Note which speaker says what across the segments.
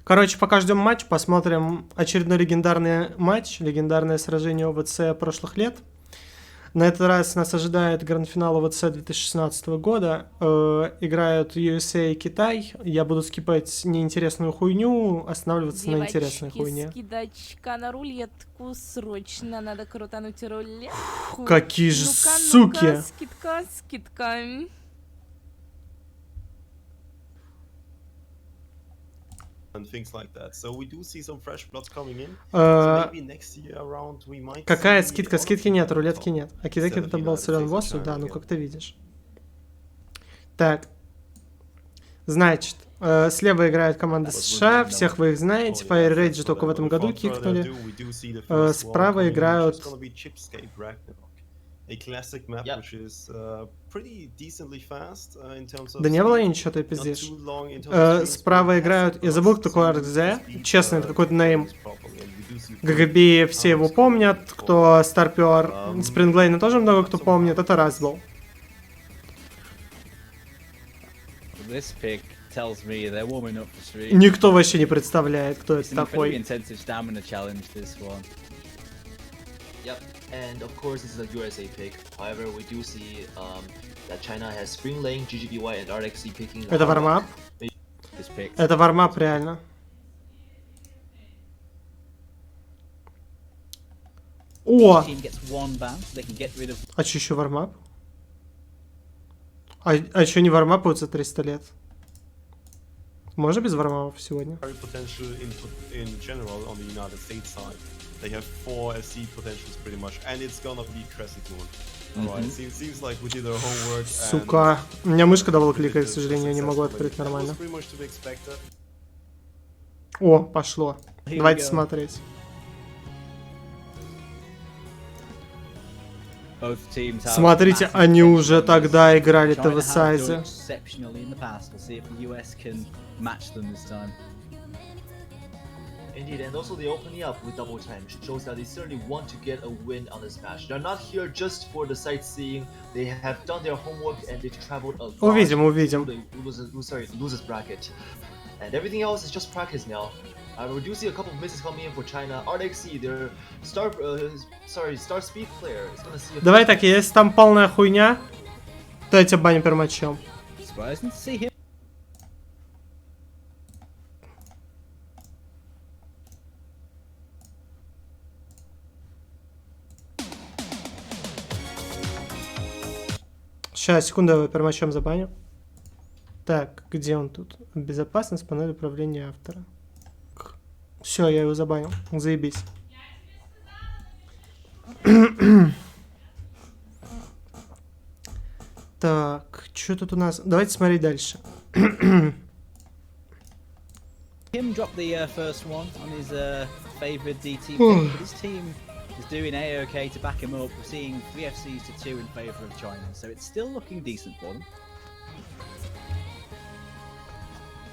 Speaker 1: Короче, пока ждем матч, посмотрим очередной легендарный матч, легендарное сражение OWC прошлых лет. На этот раз нас ожидает грандфинал OWC 2016 года. Играют USA и Китай. Я буду скипать неинтересную хуйню, останавливаться на интересной хуйне.
Speaker 2: Скидочка на рулетку, срочно надо крутануть рулетку.
Speaker 1: Какие же суки!
Speaker 2: Скидка, скидка.
Speaker 1: Какая скидка? Скидки нет, рулетки нет. А Китай это был силен боссу? Да, ну как ты видишь. Так. Значит, слева играет команда США, всех вы их знаете. Fire Rage только в этом году кикнули. Справа играют... Да не было ничего, ты пиздишь. Справа играют... Я забыл, кто такой RZ. Честно, это какой-то нейм. ГГБ, все его помнят. Кто старпер Спринглейна тоже много кто помнит. Это раз был. Никто вообще не представляет, кто это такой.
Speaker 3: And of course, this is a USA pick. However, we do see that China has Spring Lane, GGBY, and RXC picking.
Speaker 1: Это вармап. Это вармап реально. О! А че еще вармап? А еще не вармапаются 300 лет? Можно без вармапов сегодня?
Speaker 4: They have 4 FC potentials pretty much, and it's gonna be classic one. Alright, seems like we did our homework.
Speaker 1: Сука, у меня мышка дабл-кликает, к сожалению, я не могу открыть нормально. О, пошло. Давайте смотреть. Смотрите, они уже тогда играли ТВ-сайзы.
Speaker 3: Indeed, and also the opening up with double time shows that they certainly want to get a win on this match. They're not here just for the sightseeing. They have done their homework and they've traveled a lot.
Speaker 1: Увидим, увидим.
Speaker 3: Losers bracket, and everything else is just practice now. We do see a couple of misses coming in for China. RXC, their star speed player, is gonna see.
Speaker 1: Давай так, если там полная хуйня, то я тебя баню пермачом. Сейчас, секунду, я его пермачом забаню. Так, где он тут? Безопасность, панель управления автора. Все, я его забанил. Заебись. Так, что тут у нас? Давайте смотреть дальше.
Speaker 5: Him dropped the first one on his favorite DT pick, but his team is doing A-OK to back him up. We're seeing 3 FCs to 2 in favor of China, so it's still looking decent for them.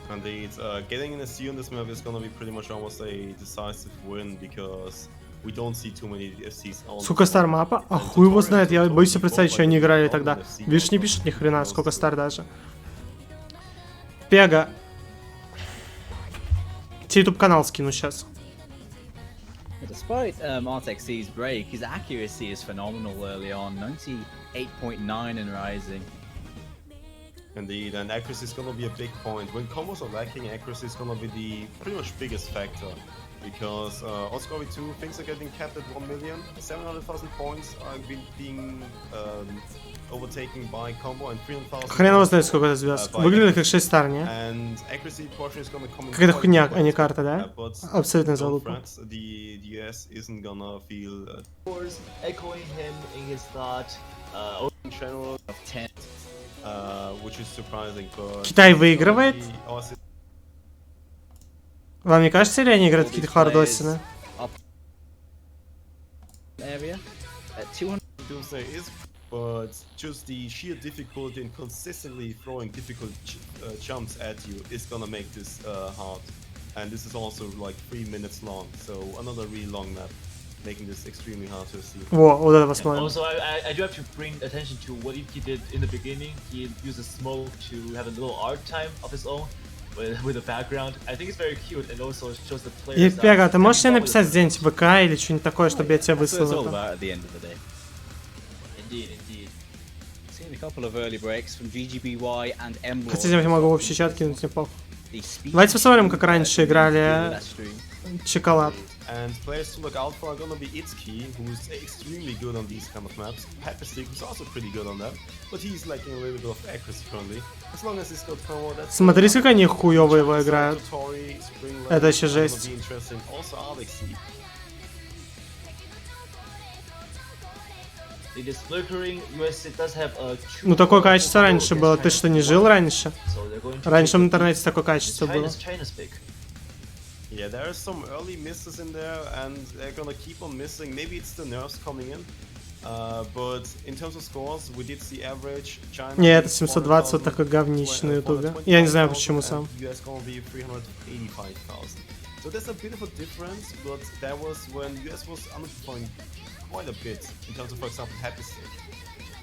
Speaker 4: Indeed, getting an SC on this map is gonna be pretty much almost a decisive win because we don't see too many FCs on.
Speaker 1: Сколько стар мапа? А хуй его знает, я боюсь себе представить, что они играли тогда. Видишь, не пишет ни хрена, сколько стар даже. Пега. Тебе YouTube канал скину сейчас.
Speaker 5: Despite RTXC's break, his accuracy is phenomenal early on, 98.9 and rising.
Speaker 4: Indeed, and accuracy is gonna be a big point. When combos are lacking, accuracy is gonna be the pretty much biggest factor. Because Oscar 2 things are getting capped at 1 million, 700,000 points are being overtaken by combo and 300,000.
Speaker 1: Хрен его знает, сколько это звезд. Выглядит как 6 стар, не? Какая-то хуйня, а не карта, да? Абсолютно залупа. Китай выигрывает? Вам не кажется, ли они играют какие-то хардосины?
Speaker 4: But just the sheer difficulty in consistently throwing difficult jumps at you is gonna make this hard. And this is also like 3 minutes long, so another really long map, making this extremely hard to see.
Speaker 1: Во, вот это посмотрим.
Speaker 3: Also, I do have to bring attention to what he did in the beginning. He used a smoke to have a little art time of his own. with the background. I think it's very cute and also shows the players.
Speaker 1: И, Пега, ты можешь мне написать где-нибудь в ВК или что-нибудь такое, чтобы я тебе
Speaker 5: That's what it's all
Speaker 1: выслал это?
Speaker 5: about at the end of the day.
Speaker 3: Indeed.
Speaker 5: Seeing a couple of early breaks from GGBY and M.
Speaker 1: Хотите, я могу в общий чат кинуть, мне похуй.
Speaker 5: Давайте
Speaker 1: Давайте посмотрим, как раньше играли Шоколад.
Speaker 4: And players to look out for are gonna be Itsuki, who's extremely good on these kind of maps. Pepperstick, who's also pretty good on that, but he's lacking a little bit of accuracy currently. As long as he's got combo, that's
Speaker 1: Смотрите, как они хуёво его играют.
Speaker 4: Totori, Spring
Speaker 1: Это
Speaker 4: Lane,
Speaker 1: вообще
Speaker 4: gonna
Speaker 1: жесть.
Speaker 4: be interesting. Also OWC.
Speaker 3: It is flickering. US does have a
Speaker 1: Ну такое качество раньше было. Ты что, не жил раньше?
Speaker 3: So they're going to
Speaker 1: Раньше в
Speaker 3: take
Speaker 1: интернете такое качество было.
Speaker 3: China's pick.
Speaker 4: Yeah, there are some early misses in there, and they're gonna keep on missing. Maybe it's the nerfs coming in. But in terms of scores, we did see average. China
Speaker 1: Не, это 720 вот такой говнищ на ютубе. Я не знаю почему сам.
Speaker 4: US gonna be 385,000. So there's a bit of a difference, but that was when US was underperforming quite a bit in terms of, for example, Happy Stick.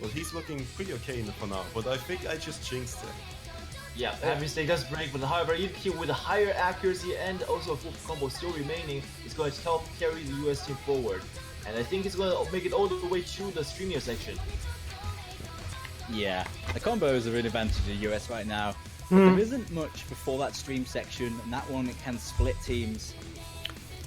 Speaker 4: Well, he's looking pretty okay for now, but I think I just jinxed him.
Speaker 3: Yeah, that mistake does break, but however, Itsuki with a higher accuracy and also a full combo still remaining is going to help carry the US team forward. And I think it's going to make it all the way to the streamier section.
Speaker 5: Yeah, the combos are an advantage of the US right now. But there isn't much before that stream section, and that one it can split teams.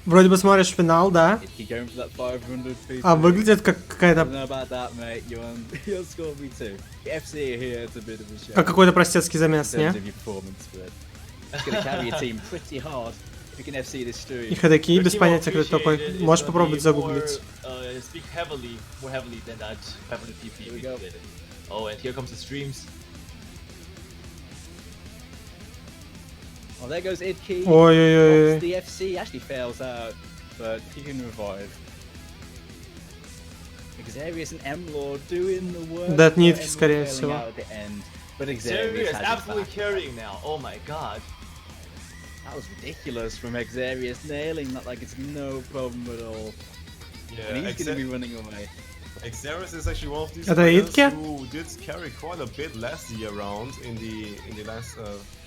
Speaker 1: Вроде бы смотришь финал, да?
Speaker 5: If you're going for that 500 feet.
Speaker 1: А выглядит как
Speaker 5: I don't
Speaker 1: какая-то...
Speaker 5: know about that, mate. You'll score me too. FC here, it's a bit of a show.
Speaker 1: Как какой-то простецкий замес,
Speaker 5: In
Speaker 1: не?
Speaker 5: terms of your performance, but it's going to carry your team pretty hard. If you can FC this stream.
Speaker 1: И ходоки без
Speaker 3: Your team
Speaker 1: понятия, кто это
Speaker 3: appreciated
Speaker 1: такой.
Speaker 3: it.
Speaker 1: Можешь
Speaker 3: It's
Speaker 1: попробовать
Speaker 3: gonna be
Speaker 1: загуглить.
Speaker 3: Speak more heavily than that 500 PP.
Speaker 5: Here we go.
Speaker 3: Oh, and here comes the streams.
Speaker 5: Oh, there goes Idkey.
Speaker 1: Ой-ой-ой.
Speaker 5: The FC actually fails out, but he can revive. Xarius and M-Lord doing the work.
Speaker 1: Да,
Speaker 5: for
Speaker 1: нитки,
Speaker 5: M-Lord
Speaker 1: скорее
Speaker 5: failing
Speaker 1: всего.
Speaker 5: out at the end, but Xarius
Speaker 3: Serious,
Speaker 5: has his
Speaker 3: absolutely
Speaker 5: back.
Speaker 3: carrying now. Oh my god.
Speaker 5: That was ridiculous from Xarius, nailing that like it's no problem at all.
Speaker 4: Yeah,
Speaker 5: And he's going to be running away.
Speaker 4: Xarius is actually one of these
Speaker 1: Это
Speaker 4: players
Speaker 1: Итки?
Speaker 4: who did carry quite a bit last year around in the last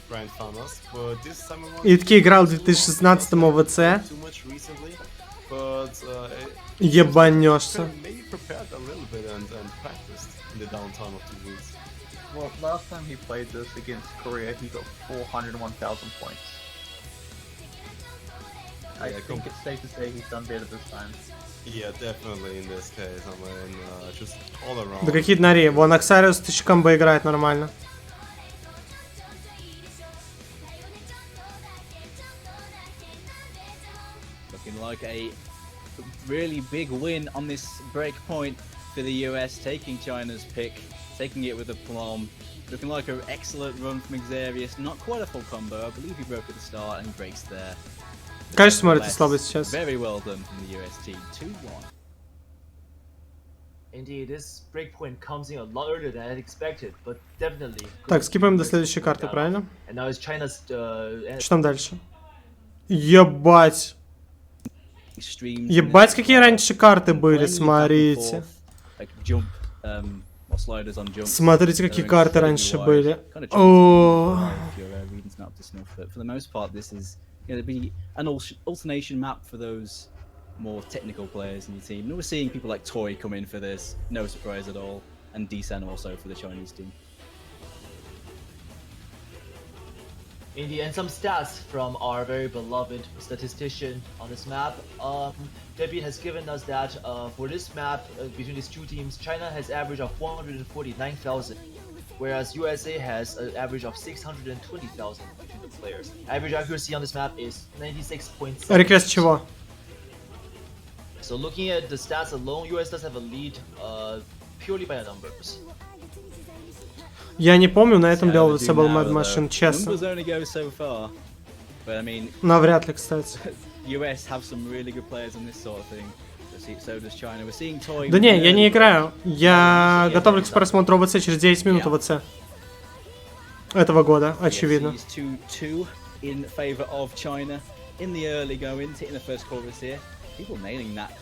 Speaker 4: grand finals, but this time around
Speaker 1: Итки играл в 2016 OWC.
Speaker 4: too much recently, but
Speaker 1: Ебанешься.
Speaker 4: maybe prepared a little bit and practiced in the downtime of 2 weeks.
Speaker 6: Well, last time he played this against Korea, he got 401,000 points. I
Speaker 4: Yeah,
Speaker 6: think it's safe to say he's done better this time.
Speaker 4: Yeah, definitely in this case. I mean, just all around.
Speaker 1: Да какие нари. Вон Аксариус 1000 комбо играет нормально.
Speaker 5: Looking like a really big win on this break point for the US, taking China's pick, taking it with a plum. Looking like an excellent run from Xarius. Not quite a full combo. I believe he broke at the start and he breaks there.
Speaker 1: Конечно, смотрите слабо сейчас.
Speaker 5: Very well done from the US team. 2-1.
Speaker 3: Indeed, this breakpoint comes in a lot earlier than I had expected, but definitely.
Speaker 1: Так, скипаем до следующей карты, правильно?
Speaker 3: And now it's China's.
Speaker 1: Что там дальше? Ебать.
Speaker 5: Streams
Speaker 1: Ебать, какие раньше карты были, смотрите.
Speaker 5: Like jump, or sliders on jump.
Speaker 1: Смотрите, какие
Speaker 5: Going
Speaker 1: карты
Speaker 5: incredibly
Speaker 1: раньше
Speaker 5: wide.
Speaker 1: были.
Speaker 5: Kind of
Speaker 1: О.
Speaker 5: if your reading's not up to snuff, but for the most part, this is going to be an alternation map for those more technical players in your team. And we're seeing people like Toy come in for this, no surprise at all, and Desen also for the Chinese team.
Speaker 3: Indeed, and some stats from our very beloved statistician on this map. Debbie has given us that for this map, between these two teams, China has average of 449,000, whereas USA has an average of 620,000 between the players. Average accuracy on this map is 96.7.
Speaker 1: Реквест чего?
Speaker 3: So looking at the stats alone, US does have a lead purely by the numbers.
Speaker 1: Я не помню, на этом
Speaker 5: So
Speaker 1: Беловце
Speaker 5: do
Speaker 1: был
Speaker 5: now,
Speaker 1: Mad Machine,
Speaker 5: though.
Speaker 1: честно.
Speaker 5: Numbers only go so far, but I mean,
Speaker 1: Навряд ли, кстати.
Speaker 5: US have some really good players on this sort of thing. So does China. We're seeing Toy.
Speaker 1: Да не, я не играю. Я готовлюсь к просмотру OWC через 9 минут OWC. Этого года, очевидно.
Speaker 5: 2-2 in favor of China in the early goings, hitting the first chorus here. People nailing that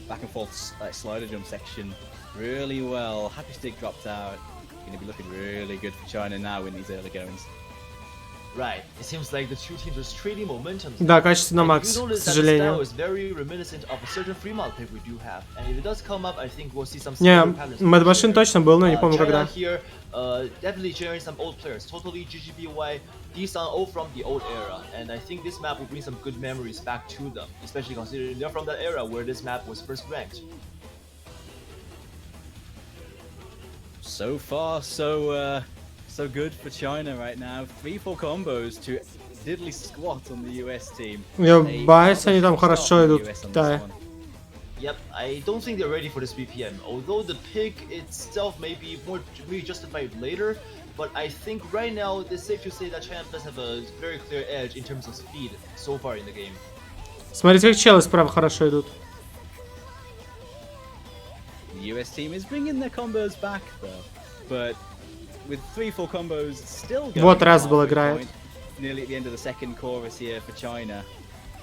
Speaker 5: back and forth slider jump section really well. Happy Stick dropped out. Going to be looking really good for China now in these early goings.
Speaker 3: Right. It seems like the two teams are trading momentum.
Speaker 1: Да, качество на
Speaker 3: And
Speaker 1: макс,
Speaker 3: you
Speaker 1: к
Speaker 3: notice that the style
Speaker 1: сожалению.
Speaker 3: is very reminiscent of a certain free mod pick we do have. And if it does come up, I think we'll see some
Speaker 1: Не,
Speaker 3: similar patterns.
Speaker 1: Mad Machine точно был, но не помню
Speaker 3: China
Speaker 1: когда.
Speaker 3: here, definitely sharing some old players. Totally GGBY, these are all from the old era. And I think this map will bring some good memories back to them, especially considering they're from that era where this map was first ranked.
Speaker 5: So far, so good for China right now. 3-4 combos to diddly squat on the US team.
Speaker 1: Ебать, они там хорошо идут в Китае.
Speaker 3: Yep, I don't think they're ready for this BPM. Although the pick itself may be more justified later, but I think right now it's safe to say that China does have a very clear edge in terms of speed so far in the game.
Speaker 1: Смотрите, как челы справа хорошо идут.
Speaker 5: The US team is bringing their combos back though, but with 3-4 combos still going.
Speaker 1: Вот Разбол играет.
Speaker 5: Nearly at the end of the second chorus here for China.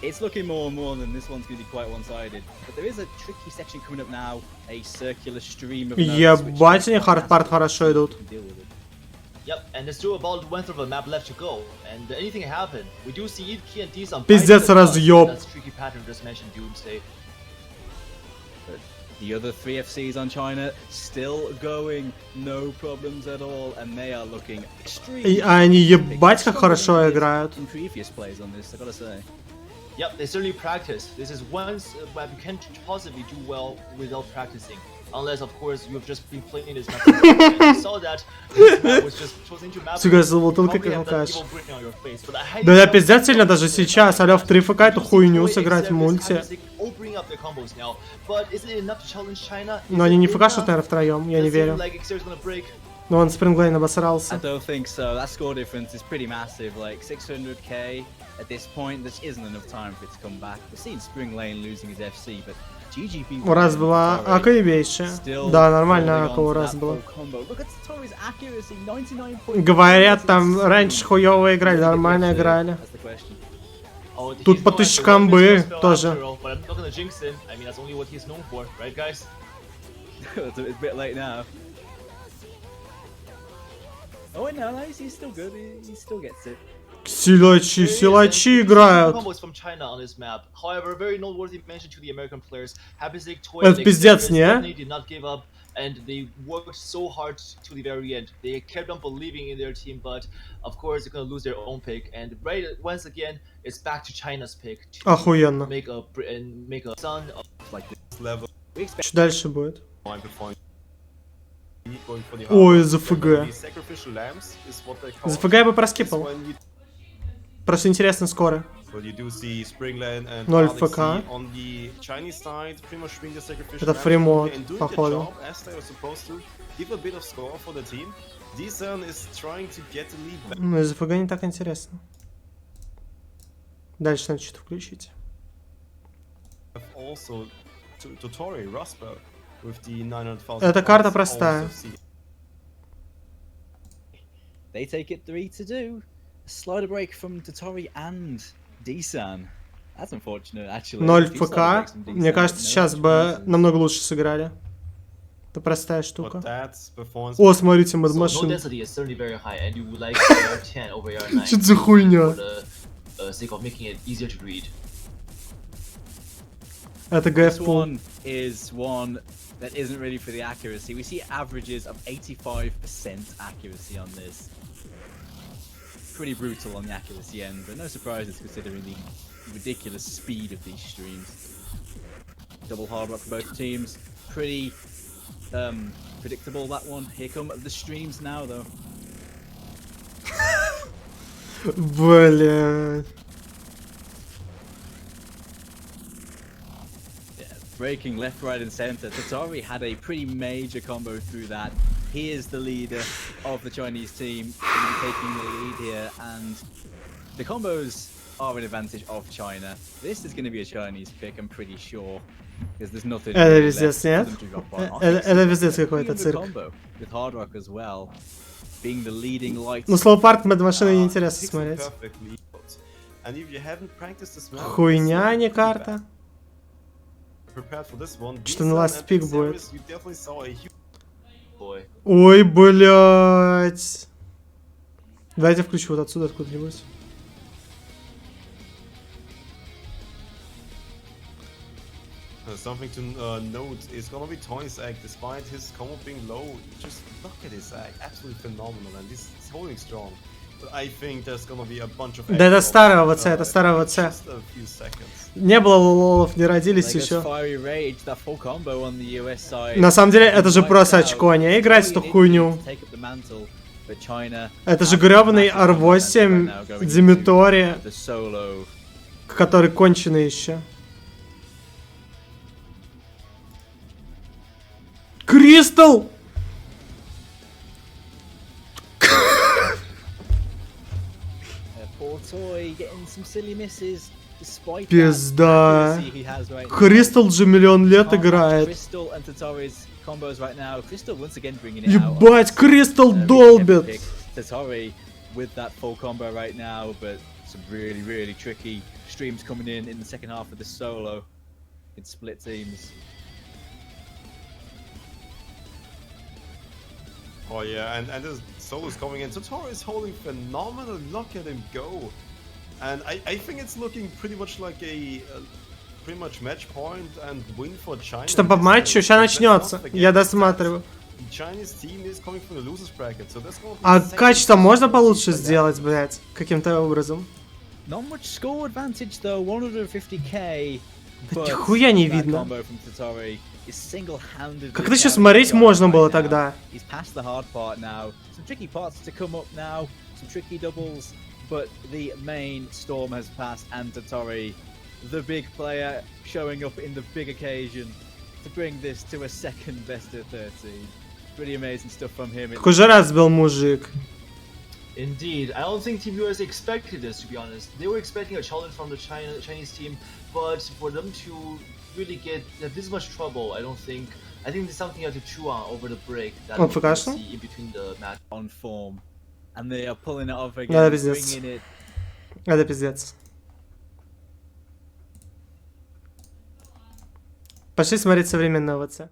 Speaker 5: It's looking more and more than this one's going to be quite one-sided. But there is a tricky section coming up now, a circular stream of notes.
Speaker 1: Ебать, они хардпарт хорошо идут.
Speaker 3: Yep, and there's still about 1/3 of the map left to go, and anything can happen. We do see Key and D's on
Speaker 1: Пиздец, разъёб.
Speaker 3: That's tricky pattern just mentioned Doomsday.
Speaker 5: But the other 3 FCs on China still going, no problems at all, and they are looking extremely.
Speaker 1: Они ебать как хорошо играют.
Speaker 5: In previous plays on this, I gotta say.
Speaker 3: Yep, they certainly practice. This is one map you can't possibly do well without practicing. Unless, of course, you have just been playing this map. You saw that this map was just chosen to map.
Speaker 1: Сука, золотылка как
Speaker 3: Probably have that
Speaker 1: алкаш.
Speaker 3: evil grin on your face, but I highly
Speaker 1: Да я
Speaker 3: doubt
Speaker 1: пиздец сильно даже сейчас, аля в 3ФК эту хуйню сыграть в мульте.
Speaker 3: all bring up their combos now, but is it enough to challenge China?
Speaker 1: Но они не ФКшут, наверное, втроем, я не
Speaker 3: Does it
Speaker 1: верю.
Speaker 3: seem like Xer's gonna break?
Speaker 1: Но он Спринглейн
Speaker 5: I
Speaker 1: обосрался.
Speaker 5: don't think so. That score difference is pretty massive. Like 600k at this point, there isn't enough time for it to come back. We're seeing Spring Lane losing his FC, but GGB.
Speaker 1: У раз была ака ебейшая. Да, нормально ака у раз была. Говорят, там раньше хуёво играли, нормально играли.
Speaker 3: Oh,
Speaker 1: Тут
Speaker 3: he's
Speaker 1: по
Speaker 3: no
Speaker 1: 1000
Speaker 3: actual
Speaker 1: камбы
Speaker 3: spell
Speaker 1: тоже.
Speaker 3: after all, but I'm not gonna jinx him. I mean, that's only what he's known for, right, guys?
Speaker 5: It's a bit late now. Oh wait, no, he's still good. He still gets it.
Speaker 1: Силачи, силачи играют.
Speaker 3: Combos from China on this map. However, very noteworthy mention to the American players. Happy Toy
Speaker 1: Это пиздец, не?
Speaker 3: definitely did not give up, and they worked so hard to the very end. They kept on believing in their team, but of course they're gonna lose their own pick. And right once again, it's back to China's pick to
Speaker 1: Охуенно.
Speaker 3: make a son of like this.
Speaker 4: Level
Speaker 1: Что дальше будет?
Speaker 4: going for the
Speaker 1: Ой,
Speaker 4: heart.
Speaker 1: ЗФГ.
Speaker 4: The sacrificial lambs is what they call.
Speaker 1: ЗФГ я бы
Speaker 4: This
Speaker 1: проскипал.
Speaker 4: when you-
Speaker 1: Просто интересно скоро.
Speaker 4: So you do see Springland and
Speaker 1: 0
Speaker 4: OWC
Speaker 1: ФК.
Speaker 4: on the Chinese side pretty much doing the sacrificial
Speaker 1: Это
Speaker 4: lambs
Speaker 1: фримод,
Speaker 4: and doing
Speaker 1: походу.
Speaker 4: the job as they were supposed to. Give a bit of score for the team. Desun is trying to get the lead back.
Speaker 1: Ну, ЗФГ не так интересно. Дальше надо что-то включить.
Speaker 4: Also Totori Rosberg with the 900,000.
Speaker 1: Эта карта
Speaker 4: points
Speaker 1: простая.
Speaker 4: also see.
Speaker 5: They take it 3-2. A slider break from Totori and Desan. That's unfortunate, actually.
Speaker 1: 0
Speaker 5: Two slider
Speaker 1: ФК.
Speaker 5: breaks from
Speaker 1: Мне
Speaker 5: Desan,
Speaker 1: кажется,
Speaker 5: no
Speaker 1: сейчас
Speaker 5: extra
Speaker 1: бы
Speaker 5: chances.
Speaker 1: намного лучше сыграли. Это простая
Speaker 4: But
Speaker 1: штука.
Speaker 4: that's performance.
Speaker 1: О, смотрите, Mad
Speaker 3: So no
Speaker 1: Machine.
Speaker 3: density is certainly very high, and you would like AR10 over AR9
Speaker 1: Что за хуйня?
Speaker 3: for the sake of making it easier to read.
Speaker 1: Это
Speaker 5: This
Speaker 1: ГФ пул.
Speaker 5: one is one that isn't ready for the accuracy. We see averages of 85% accuracy on this. Pretty brutal on the accuracy end, but no surprises considering the ridiculous speed of these streams. Double hard rock for both teams. Pretty predictable, that one. Here come the streams now, though.
Speaker 1: Блядь.
Speaker 5: Yeah, breaking left, right, and center. Tatori had a pretty major combo through that. He is the leader of the Chinese team, taking the lead here, and the combos are an advantage of China. This is going to be a Chinese pick, I'm pretty sure, because there's nothing.
Speaker 1: Это
Speaker 5: really
Speaker 1: пиздец,
Speaker 5: left for
Speaker 1: нет?
Speaker 5: them to drop on.
Speaker 1: Это пиздец
Speaker 5: Pretty
Speaker 1: какой-то
Speaker 5: good
Speaker 1: цирк.
Speaker 5: combo with Hard Rock as well, being the leading light.
Speaker 1: Ну, слово парк Mad Machine неинтересно
Speaker 4: Picks it
Speaker 1: смотреть.
Speaker 4: perfectly. And if you haven't practiced this map,
Speaker 1: Хуйня, а не
Speaker 4: it's
Speaker 1: карта.
Speaker 4: prepared for this one.
Speaker 1: Что на
Speaker 4: Desun
Speaker 1: last
Speaker 4: and
Speaker 1: pick
Speaker 4: Xeris,
Speaker 1: будет.
Speaker 4: You definitely saw a huge
Speaker 3: Boy.
Speaker 1: Ой, блядь. Давайте включу вот отсюда откуда-нибудь.
Speaker 4: Something to note is gonna be Toy's act. Despite his combo being low, just look at his act. Absolutely phenomenal, and he's holding strong. But I think there's gonna be a bunch of.
Speaker 1: Да, это старый ОВЦ, это старый ОВЦ.
Speaker 4: Just a few seconds.
Speaker 1: Не было лолов, не родились еще. На самом деле, это же просто очко, а не играть эту хуйню. Это же грёбаный R8 Димитори, который конченый еще. Кристалл! Пизда. Кристалл же миллион лет играет. Ебать, Кристалл долбит.
Speaker 5: With that full combo right now, but some really tricky streams coming in the second half of the solo. It's split teams.
Speaker 4: Oh yeah, and the solo's coming in. Totoro is holding phenomenal. Look at him go. And I think it's looking pretty much like a pretty much match point and win for China.
Speaker 1: Что там по матчу? Сейчас начнется. Я досматриваю. А качество можно получше сделать, блять, каким-то образом?
Speaker 5: Not much score advantage though, 150k.
Speaker 1: Да нихуя не видно. Как это сейчас смотреть можно было тогда?
Speaker 5: But the main storm has passed, and Tottori, the big player, showing up in the big occasion to bring this to a second best of 13. Pretty amazing stuff from him.
Speaker 1: Какой же раз был мужик.
Speaker 3: Indeed, I don't think Team US expected this, to be honest. They were expecting a challenge from the Chinese team, but for them to really get this much trouble, I don't think. I think there's something you have to chew on over the break that we will see in between the match.
Speaker 5: On form, and they are pulling it off again,
Speaker 1: bringing
Speaker 5: it.
Speaker 1: Это пиздец. Пошли смотреть современное ОВЦ.